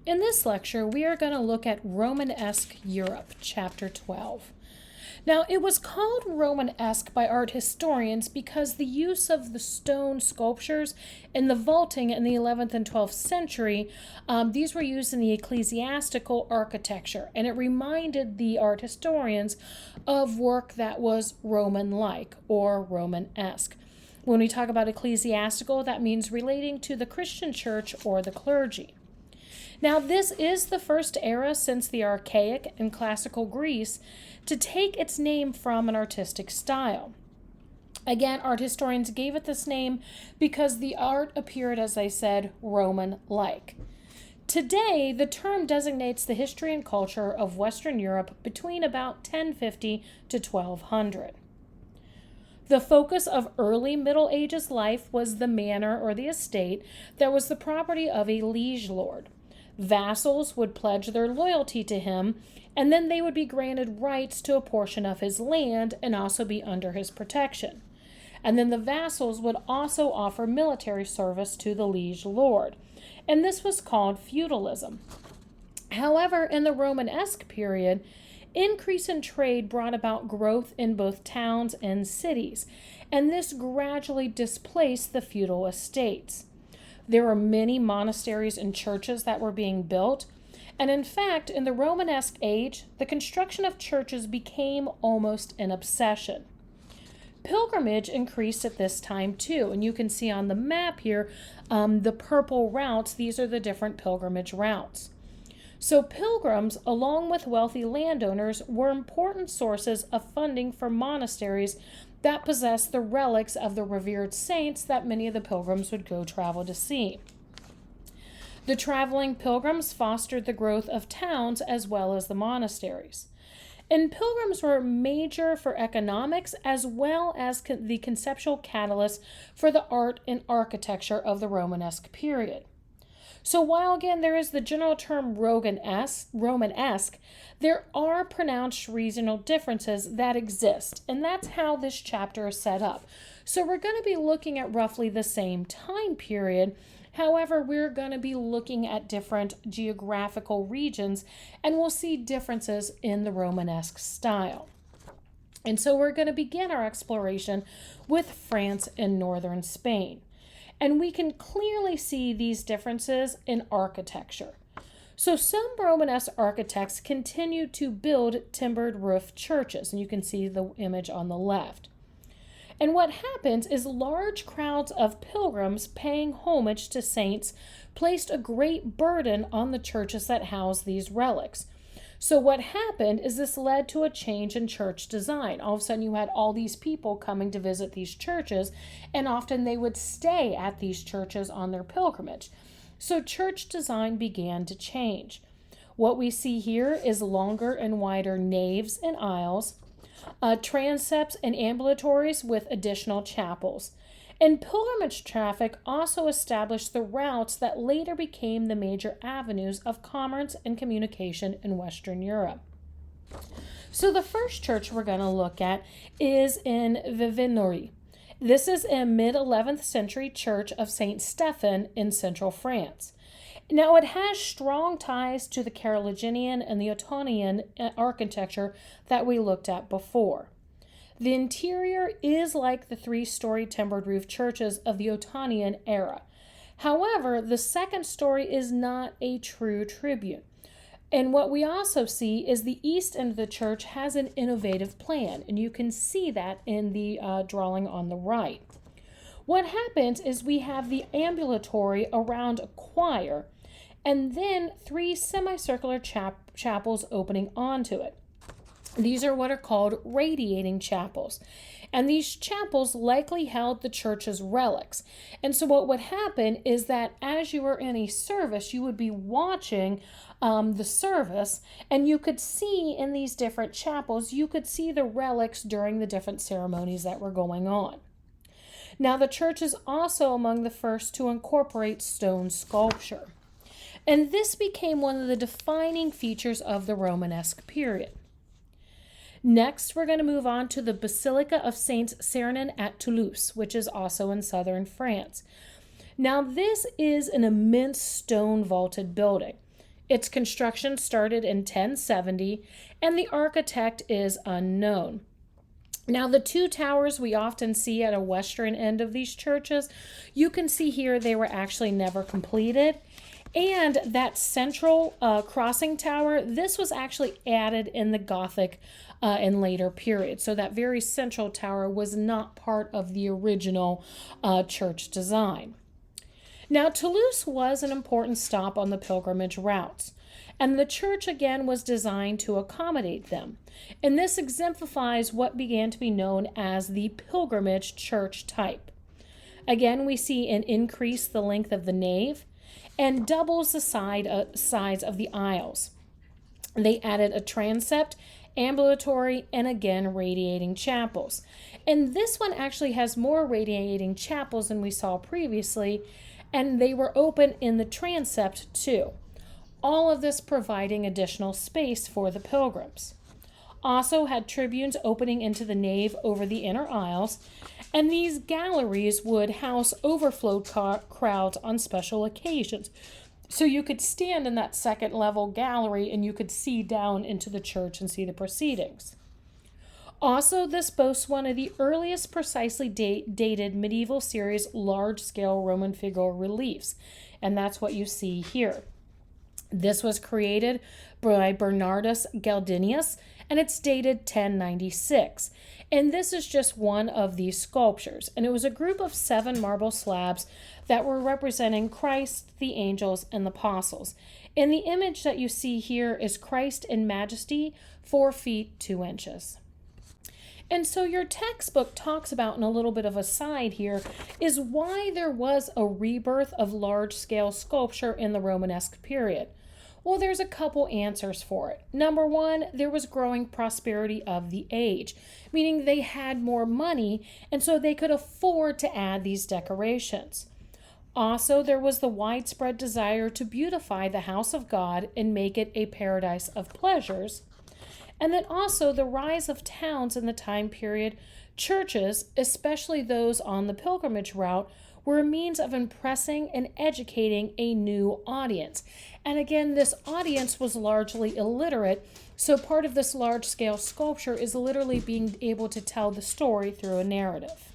In this lecture, we are going to look at Romanesque Europe, Chapter 12. Now, it was called Romanesque by art historians because the use of the stone sculptures and the vaulting in the 11th and 12th century, these were used in the ecclesiastical architecture, and it reminded the art historians of work that was Roman-like or Romanesque. When we talk about ecclesiastical, that means relating to the Christian church or the clergy. Now, this is the first era since the archaic and classical Greece to take its name from an artistic style. Again, art historians gave it this name because the art appeared, as I said, Roman-like. Today, the term designates the history and culture of Western Europe between about 1050 to 1200. The focus of early Middle Ages life was the manor or the estate that was the property of a liege lord. Vassals would pledge their loyalty to him, and then they would be granted rights to a portion of his land and also be under his protection. And then the vassals would also offer military service to the liege lord, and this was called feudalism. However, in the Romanesque period, increase in trade brought about growth in both towns and cities, and this gradually displaced the feudal estates. There were many monasteries and churches that were being built, and in fact, in the Romanesque age, the construction of churches became almost an obsession. Pilgrimage increased at this time too, and you can see on the map here the purple routes. These are the different pilgrimage routes. So pilgrims, along with wealthy landowners, were important sources of funding for monasteries that possessed the relics of the revered saints that many of the pilgrims would go travel to see. The traveling pilgrims fostered the growth of towns as well as the monasteries. And pilgrims were major for economics as well as the conceptual catalyst for the art and architecture of the Romanesque period. So while, again, there is the general term Romanesque, there are pronounced regional differences that exist, and that's how this chapter is set up. So we're going to be looking at roughly the same time period. However, we're going to be looking at different geographical regions, and we'll see differences in the Romanesque style. And so we're going to begin our exploration with France and northern Spain. And we can clearly see these differences in architecture. So some Romanesque architects continued to build timbered roof churches, and you can see the image on the left. And what happens is large crowds of pilgrims paying homage to saints placed a great burden on the churches that housed these relics. So what happened is this led to a change in church design. All of a sudden you had all these people coming to visit these churches, and often they would stay at these churches on their pilgrimage. So church design began to change. What we see here is longer and wider naves and aisles, transepts and ambulatories with additional chapels. And pilgrimage traffic also established the routes that later became the major avenues of commerce and communication in Western Europe. So the first church we're going to look at is in Vivenory. This is a mid-11th century church of St. Stephen in central France. Now, it has strong ties to the Carolingian and the Ottonian architecture that we looked at before. The interior is like the three-story timbered roof churches of the Ottonian era. However, the second story is not a true tribute. And what we also see is the east end of the church has an innovative plan, and you can see that in the drawing on the right. What happens is we have the ambulatory around a choir, and then three semicircular chapels opening onto it. These are what are called radiating chapels. And these chapels likely held the church's relics. And so what would happen is that as you were in a service, you would be watching the service, and you could see in these different chapels, you could see the relics during the different ceremonies that were going on. Now, the church is also among the first to incorporate stone sculpture. And this became one of the defining features of the Romanesque period. Next, we're going to move on to the Basilica of Saints Sernin at Toulouse, which is also in southern France. Now, this is an immense stone vaulted building. Its construction started in 1070, and the architect is unknown. Now, the two towers we often see at a western end of these churches, you can see here they were actually never completed. And that central crossing tower, this was actually added in the Gothic in later periods. So that very central tower was not part of the original church design. Now, Toulouse was an important stop on the pilgrimage routes, and the church again was designed to accommodate them. And this exemplifies what began to be known as the pilgrimage church type. Again, we see an increase the length of the nave and doubles the sides of the aisles. They added a transept, ambulatory, and again radiating chapels. And this one actually has more radiating chapels than we saw previously, and they were open in the transept too. All of this providing additional space for the pilgrims. Also had tribunes opening into the nave over the inner aisles, and these galleries would house overflow crowds on special occasions. So you could stand in that second level gallery and you could see down into the church and see the proceedings. Also, this boasts one of the earliest precisely dated medieval series large-scale Roman figure reliefs, and that's what you see here. This was created by Bernardus Galdinius, and it's dated 1096. And this is just one of these sculptures. And it was a group of 7 marble slabs that were representing Christ, the angels, and the apostles. And the image that you see here is Christ in majesty, 4 feet 2 inches. And so your textbook talks about, in a little bit of a side here, is why there was a rebirth of large-scale sculpture in the Romanesque period. Well, there's a couple answers for it. Number one, there was growing prosperity of the age, meaning they had more money, and so they could afford to add these decorations. Also, there was the widespread desire to beautify the house of God and make it a paradise of pleasures. And then also the rise of towns in the time period. Churches, especially those on the pilgrimage route, were a means of impressing and educating a new audience. And again, this audience was largely illiterate, so part of this large-scale sculpture is literally being able to tell the story through a narrative.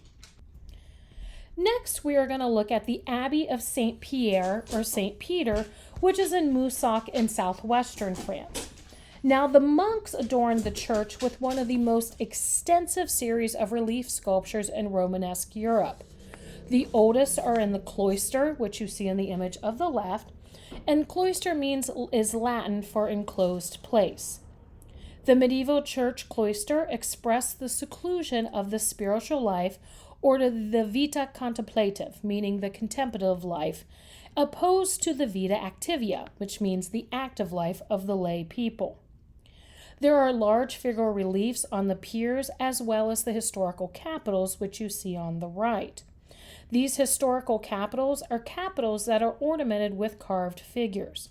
Next, we are going to look at the Abbey of Saint Pierre, or Saint Peter, which is in Moussac in southwestern France. Now, the monks adorned the church with one of the most extensive series of relief sculptures in Romanesque Europe. The oldest are in the cloister, which you see in the image of the left, and cloister is Latin for enclosed place. The medieval church cloister expressed the seclusion of the spiritual life, or the vita contemplative, meaning the contemplative life, opposed to the vita activia, which means the active life of the lay people. There are large figure reliefs on the piers as well as the historical capitals, which you see on the right. These historical capitals are capitals that are ornamented with carved figures.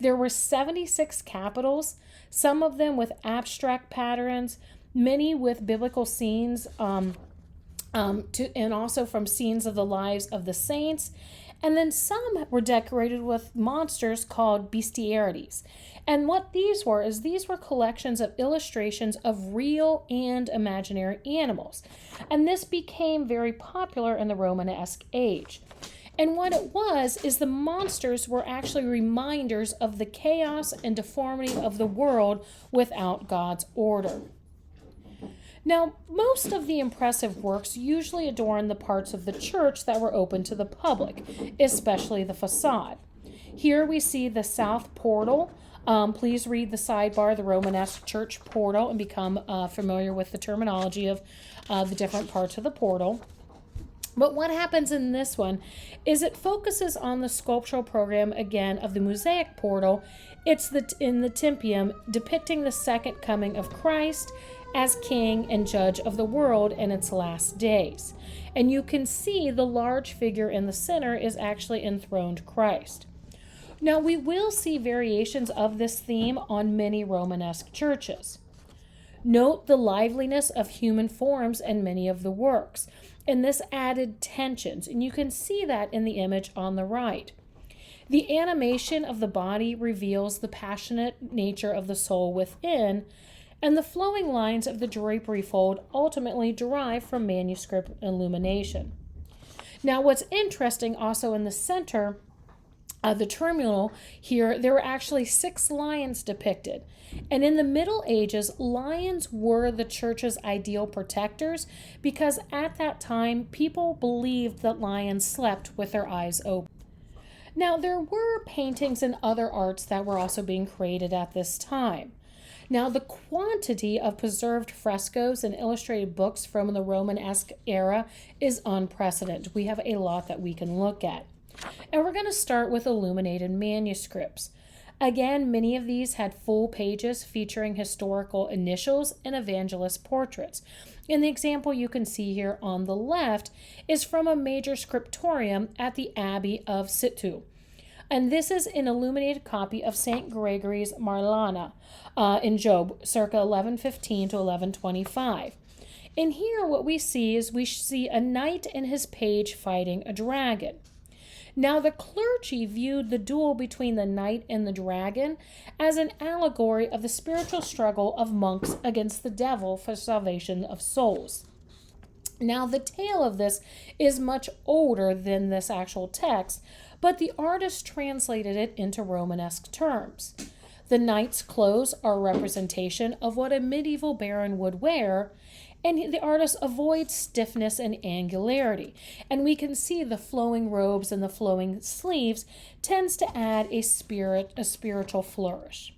There were 76 capitals, some of them with abstract patterns, many with biblical scenes, and also from scenes of the lives of the saints. And then some were decorated with monsters called bestiarities. And what these were is these were collections of illustrations of real and imaginary animals. And this became very popular in the Romanesque age. And what it was is the monsters were actually reminders of the chaos and deformity of the world without God's order. Now, most of the impressive works usually adorn the parts of the church that were open to the public, especially the facade. Here we see the south portal. Please read the sidebar, the Romanesque church portal, and become familiar with the terminology of the different parts of the portal. But what happens in this one is it focuses on the sculptural program, again, of the mosaic portal. It's in the Timpium, depicting the second coming of Christ as king and judge of the world in its last days. And you can see the large figure in the center is actually enthroned Christ. Now, we will see variations of this theme on many Romanesque churches. Note the liveliness of human forms in many of the works, and this added tensions, and you can see that in the image on the right. The animation of the body reveals the passionate nature of the soul within, and the flowing lines of the drapery fold ultimately derive from manuscript illumination. Now, what's interesting also in the center of the terminal here, there were actually 6 lions depicted. And in the Middle Ages, lions were the church's ideal protectors because at that time, people believed that lions slept with their eyes open. Now, there were paintings and other arts that were also being created at this time. Now, the quantity of preserved frescoes and illustrated books from the Romanesque era is unprecedented. We have a lot that we can look at. And we're going to start with illuminated manuscripts. Again, many of these had full pages featuring historical initials and evangelist portraits. And the example you can see here on the left is from a major scriptorium at the Abbey of Cîteaux. And this is an illuminated copy of St. Gregory's Marlana in Job, circa 1115 to 1125. And here what we see is a knight and his page fighting a dragon. Now, the clergy viewed the duel between the knight and the dragon as an allegory of the spiritual struggle of monks against the devil for salvation of souls. Now, the tale of this is much older than this actual text, but the artist translated it into Romanesque terms. The knight's clothes are a representation of what a medieval baron would wear, and the artist avoids stiffness and angularity. And we can see the flowing robes and the flowing sleeves tends to add a spiritual flourish.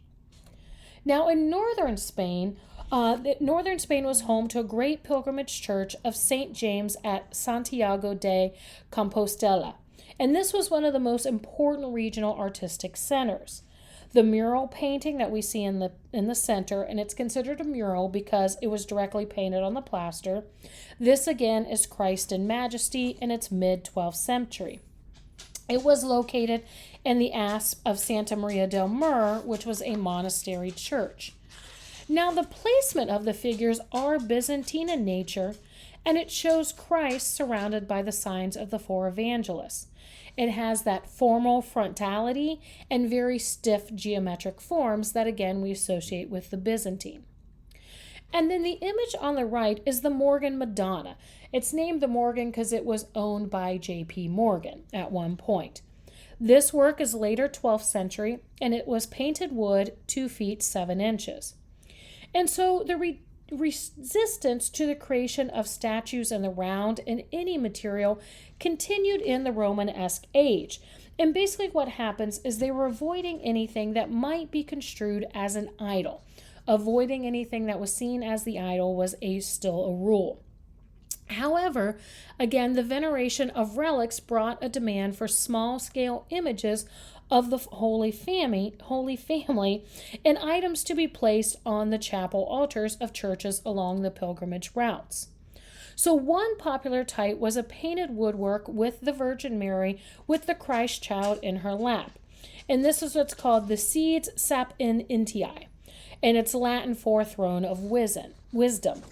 Now, in northern Spain was home to a great pilgrimage church of St. James at Santiago de Compostela, and this was one of the most important regional artistic centers. The mural painting that we see in the center, and it's considered a mural because it was directly painted on the plaster. This again is Christ in Majesty, and it's mid-12th century. It was located in the apse of Santa Maria del Mar, which was a monastery church. Now, the placement of the figures are Byzantine in nature, and it shows Christ surrounded by the signs of the 4 evangelists. It has that formal frontality and very stiff geometric forms that, again, we associate with the Byzantine. And then the image on the right is the Morgan Madonna. It's named the Morgan because it was owned by J.P. Morgan at one point. This work is later 12th century, and it was painted wood, 2 feet 7 inches. And so the resistance to the creation of statues in the round in any material continued in the Romanesque age. And basically what happens is they were avoiding anything that might be construed as an idol. Avoiding anything that was seen as the idol was still a rule. However, again, the veneration of relics brought a demand for small-scale images of the Holy Family, and items to be placed on the chapel altars of churches along the pilgrimage routes. So one popular type was a painted woodwork with the Virgin Mary with the Christ child in her lap. And this is what's called the Sedes Sapientiae, and it's Latin for throne of wisdom.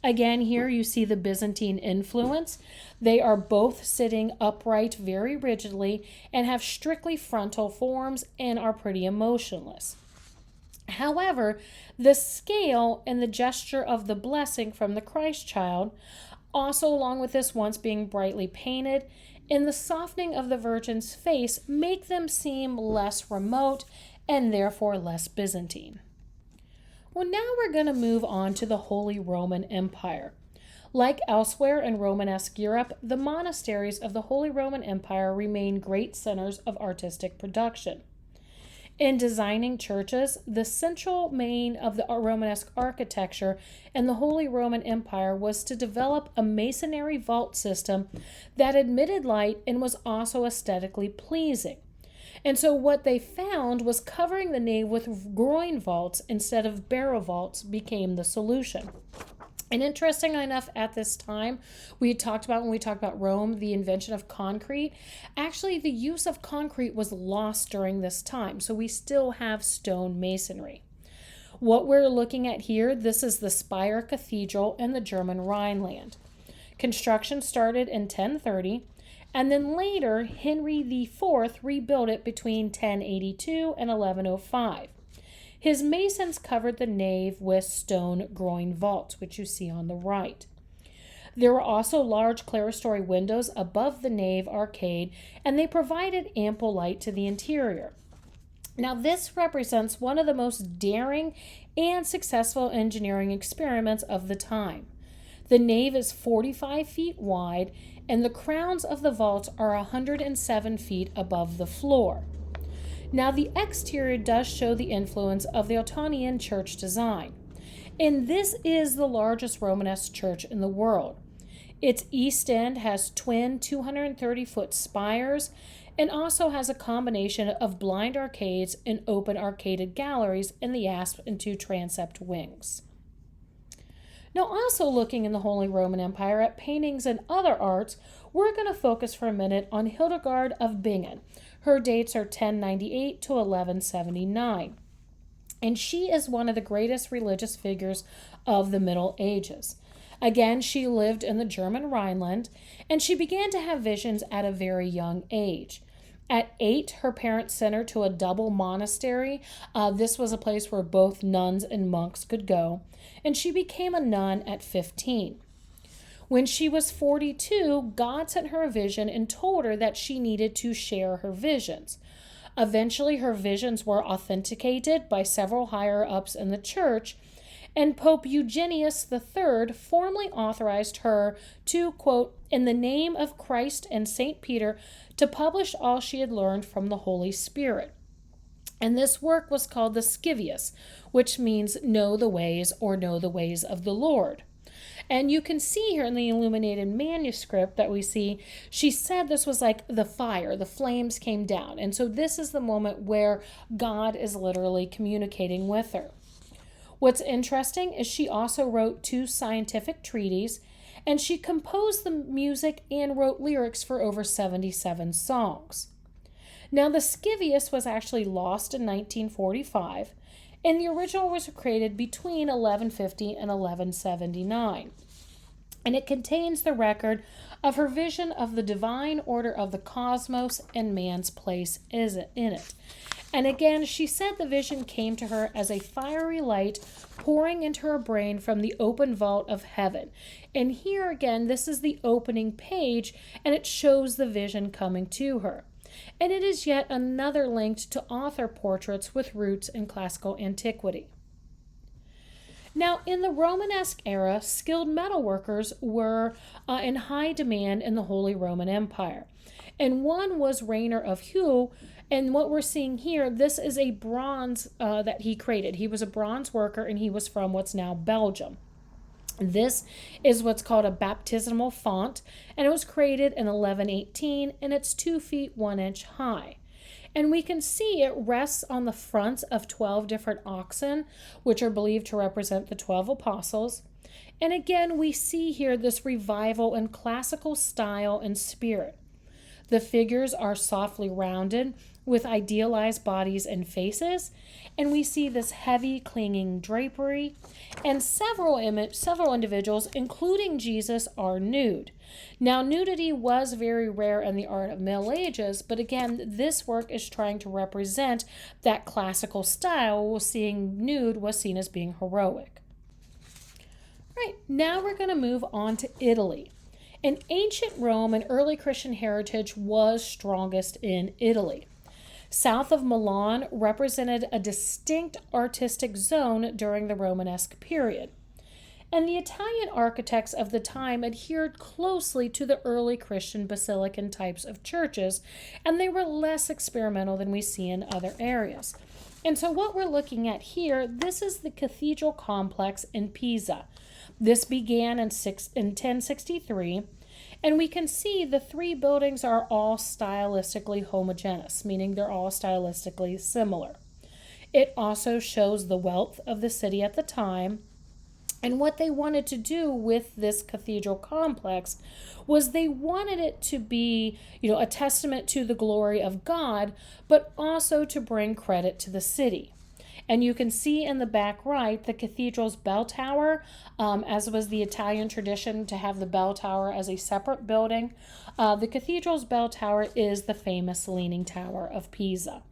Again, here you see the Byzantine influence. They are both sitting upright very rigidly and have strictly frontal forms and are pretty emotionless. However, the scale and the gesture of the blessing from the Christ child, also along with this once being brightly painted, and the softening of the Virgin's face make them seem less remote and therefore less Byzantine. Well, now we're going to move on to the Holy Roman Empire. Like elsewhere in Romanesque Europe, the monasteries of the Holy Roman Empire remain great centers of artistic production. In designing churches, the central main of the Romanesque architecture in the Holy Roman Empire was to develop a masonry vault system that admitted light and was also aesthetically pleasing. And so what they found was covering the nave with groin vaults instead of barrel vaults became the solution. And interestingly enough, at this time, when we talked about Rome, the invention of concrete, actually the use of concrete was lost during this time. So we still have stone masonry. What we're looking at here, this is the Speyer Cathedral in the German Rhineland. Construction started in 1030. And then later, Henry IV rebuilt it between 1082 and 1105. His masons covered the nave with stone groin vaults, which you see on the right. There were also large clerestory windows above the nave arcade, and they provided ample light to the interior. Now, this represents one of the most daring and successful engineering experiments of the time. The nave is 45 feet wide, and the crowns of the vaults are 107 feet above the floor. Now, the exterior does show the influence of the Ottonian church design, and this is the largest Romanesque church in the world. Its east end has twin 230-foot spires and also has a combination of blind arcades and open arcaded galleries in the apse and two transept wings. Now, also looking in the Holy Roman Empire at paintings and other arts, we're going to focus for a minute on Hildegard of Bingen. Her dates are 1098 to 1179, and she is one of the greatest religious figures of the Middle Ages. Again, she lived in the German Rhineland, and she began to have visions at a very young age. At 8, her parents sent her to a double monastery. This was a place where both nuns and monks could go, and she became a nun at 15. When she was 42, God sent her a vision and told her that she needed to share her visions. Eventually, her visions were authenticated by several higher-ups in the church, and Pope Eugenius III formally authorized her to, quote, in the name of Christ and St. Peter, to publish all she had learned from the Holy Spirit. And this work was called the Scivias, which means know the ways or know the ways of the Lord. And you can see here in the illuminated manuscript that we see, she said this was like the fire, the flames came down. And so this is the moment where God is literally communicating with her. What's interesting is she also wrote 2 scientific treatises, and she composed the music and wrote lyrics for over 77 songs. Now, the Scivias was actually lost in 1945, and the original was created between 1150 and 1179. And it contains the record of her vision of the divine order of the cosmos and man's place in it. And again, she said the vision came to her as a fiery light pouring into her brain from the open vault of heaven. And here again, this is the opening page, and it shows the vision coming to her. And it is yet another linked to author portraits with roots in classical antiquity. Now, in the Romanesque era, skilled metalworkers were in high demand in the Holy Roman Empire. And one was Rainer of Hue, and what we're seeing here, this is a bronze that he created. He was a bronze worker, and he was from what's now Belgium. This is what's called a baptismal font, and it was created in 1118, and it's 2 feet 1 inch high. And we can see it rests on the fronts of 12 different oxen, which are believed to represent the 12 apostles. And again, we see here this revival in classical style and spirit. The figures are softly rounded with idealized bodies and faces, and we see this heavy clinging drapery, and several individuals, including Jesus, are nude. Now, nudity was very rare in the art of Middle Ages, but again, this work is trying to represent that classical style. Seeing nude was seen as being heroic. Right, now we're going to move on to Italy. In ancient Rome, and early Christian heritage was strongest in Italy. South of Milan represented a distinct artistic zone during the Romanesque period. And the Italian architects of the time adhered closely to the early Christian basilican types of churches, and they were less experimental than we see in other areas. And so what we're looking at here, this is the cathedral complex in Pisa. This began in 1063, and we can see the 3 buildings are all stylistically homogeneous, meaning they're all stylistically similar. It also shows the wealth of the city at the time, and what they wanted to do with this cathedral complex was they wanted it to be, a testament to the glory of God, but also to bring credit to the city. And you can see in the back right the cathedral's bell tower, as was the Italian tradition to have the bell tower as a separate building. The cathedral's bell tower is the famous Leaning Tower of Pisa.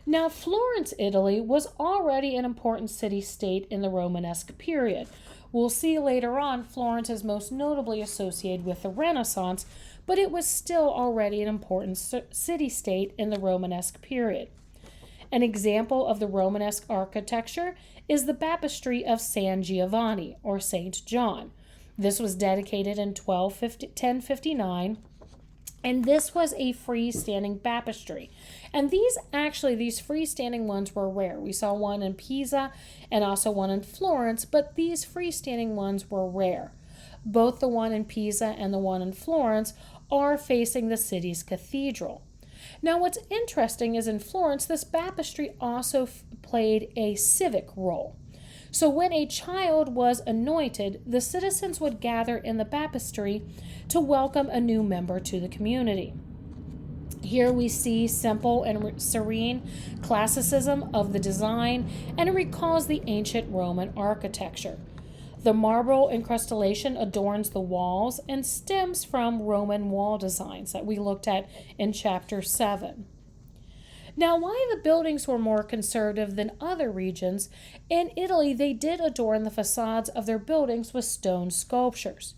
Now, Florence, Italy, was already an important city-state in the Romanesque period. We'll see later on Florence is most notably associated with the Renaissance, but it was still already an important city-state in the Romanesque period. An example of the Romanesque architecture is the Baptistry of San Giovanni, or St. John. This was dedicated in 1059, and this was a freestanding baptistry. And these freestanding ones were rare. We saw one in Pisa and also one in Florence, but these freestanding ones were rare. Both the one in Pisa and the one in Florence are facing the city's cathedral. Now, what's interesting is in Florence, this baptistry also played a civic role. So when a child was anointed, the citizens would gather in the baptistry to welcome a new member to the community. Here we see simple and serene classicism of the design, and it recalls the ancient Roman architecture. The marble incrustation adorns the walls and stems from Roman wall designs that we looked at in Chapter 7. Now, why the buildings were more conservative than other regions, in Italy they did adorn the facades of their buildings with stone sculptures.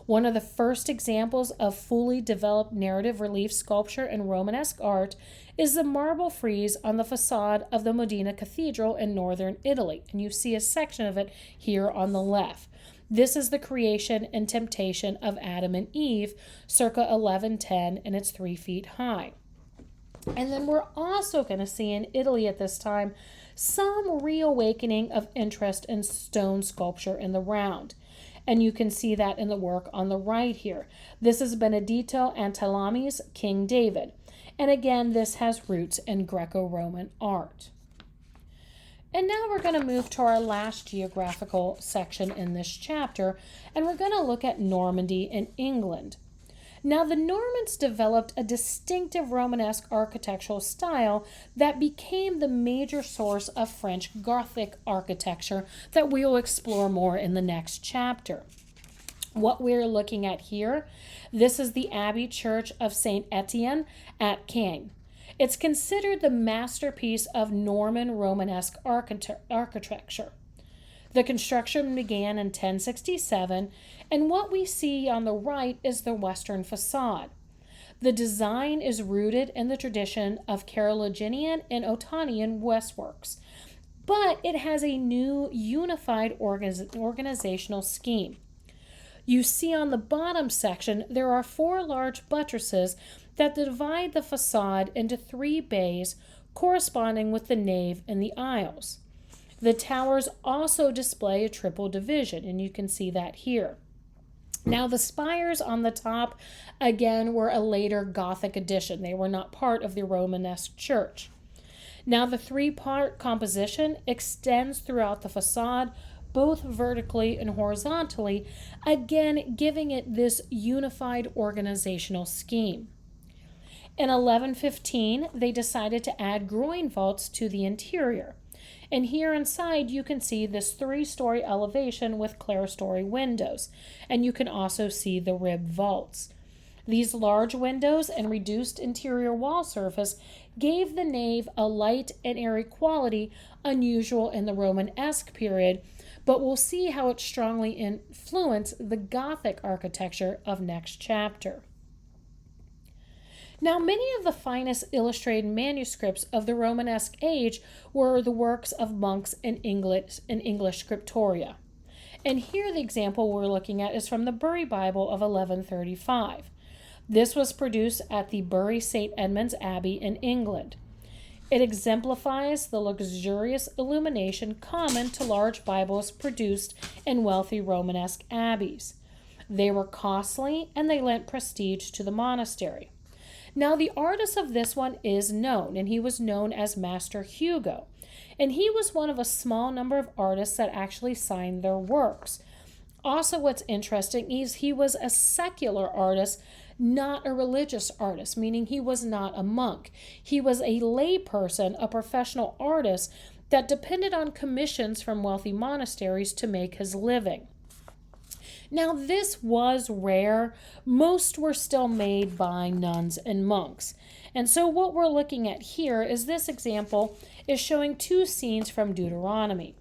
One of the first examples of fully developed narrative relief sculpture in Romanesque art is the marble frieze on the facade of the Modena Cathedral in northern Italy, and you see a section of it here on the left. This is the creation and temptation of Adam and Eve, circa 1110, and it's 3 feet high. And then we're also going to see in Italy at this time some reawakening of interest in stone sculpture in the round. And you can see that in the work on the right here. This is Benedetto Antalami's King David. And again, this has roots in Greco-Roman art. And now we're going to move to our last geographical section in this chapter, and we're going to look at Normandy and England. Now, the Normans developed a distinctive Romanesque architectural style that became the major source of French Gothic architecture that we will explore more in the next chapter. What we're looking at here, this is the Abbey Church of St. Etienne at Caen. It's considered the masterpiece of Norman Romanesque architecture. The construction began in 1067, and what we see on the right is the western facade. The design is rooted in the tradition of Carolingian and Ottonian westworks, but it has a new unified organizational scheme. You see on the bottom section there are 4 large buttresses that divide the facade into 3 bays corresponding with the nave and the aisles. The towers also display a triple division, and you can see that here. Now, the spires on the top, again, were a later Gothic addition. They were not part of the Romanesque church. Now, the 3-part composition extends throughout the facade, both vertically and horizontally, again, giving it this unified organizational scheme. In 1115, they decided to add groin vaults to the interior. And here inside, you can see this 3-story elevation with clerestory windows, and you can also see the rib vaults. These large windows and reduced interior wall surface gave the nave a light and airy quality unusual in the Romanesque period, but we'll see how it strongly influenced the Gothic architecture of next chapter. Now, many of the finest illustrated manuscripts of the Romanesque age were the works of monks in English scriptoria. And here the example we're looking at is from the Bury Bible of 1135. This was produced at the Bury St. Edmund's Abbey in England. It exemplifies the luxurious illumination common to large Bibles produced in wealthy Romanesque abbeys. They were costly and they lent prestige to the monastery. Now, the artist of this one is known, and he was known as Master Hugo. And he was one of a small number of artists that actually signed their works. Also, what's interesting is he was a secular artist, not a religious artist, meaning he was not a monk. He was a lay person, a professional artist that depended on commissions from wealthy monasteries to make his living. Now, this was rare. Most were still made by nuns and monks. And so what we're looking at here is this example is showing two scenes from Deuteronomy.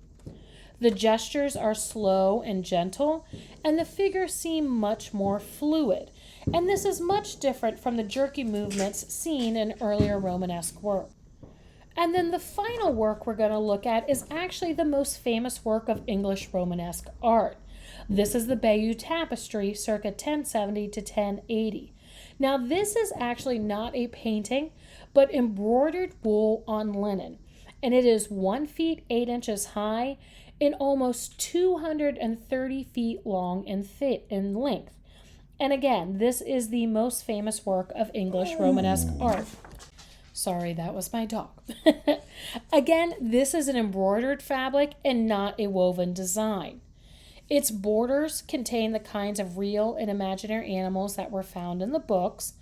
The gestures are slow and gentle, and the figures seem much more fluid. And this is much different from the jerky movements seen in earlier Romanesque work. And then the final work we're going to look at is actually the most famous work of English Romanesque art. This is the Bayeux Tapestry, circa 1070 to 1080. Now, this is actually not a painting, but embroidered wool on linen. And it is 1 feet 8 inches high and almost 230 feet long in length. And again, this is the most famous work of English Romanesque art. Sorry, that was my dog. Again, this is an embroidered fabric and not a woven design. Its borders contain the kinds of real and imaginary animals that were found in the books,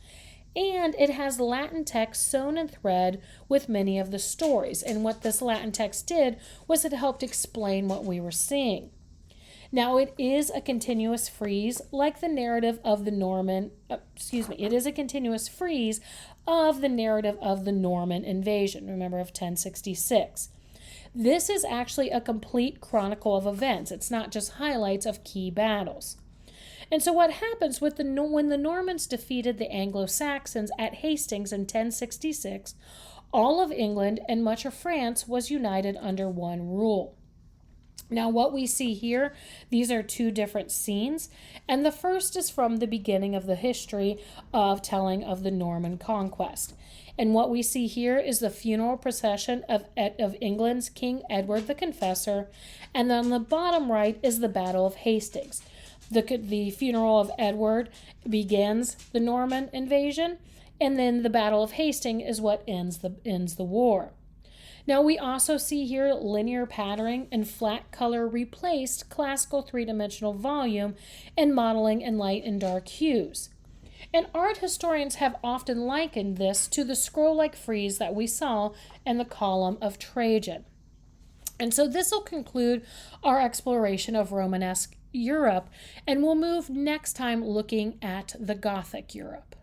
and it has Latin text sewn in thread with many of the stories. And what this Latin text did was it helped explain what we were seeing. Now, it is a continuous frieze like the narrative of the it is a continuous frieze of the narrative of the Norman invasion, remember, of 1066. This is actually a complete chronicle of events. It's not just highlights of key battles. And so what happens when the Normans defeated the Anglo-Saxons at Hastings in 1066, all of England and much of France was united under one rule. Now, what we see here, these are two different scenes, and the first is from the beginning of the history of telling of the Norman conquest. And what we see here is the funeral procession of England's King Edward the Confessor, and then on the bottom right is the Battle of Hastings. The funeral of Edward begins the Norman invasion, and then the Battle of Hastings is what ends the war. Now, we also see here linear patterning and flat color replaced classical three-dimensional volume and modeling in light and dark hues. And art historians have often likened this to the scroll-like frieze that we saw in the column of Trajan. And so this will conclude our exploration of Romanesque Europe, and we'll move next time looking at the Gothic Europe.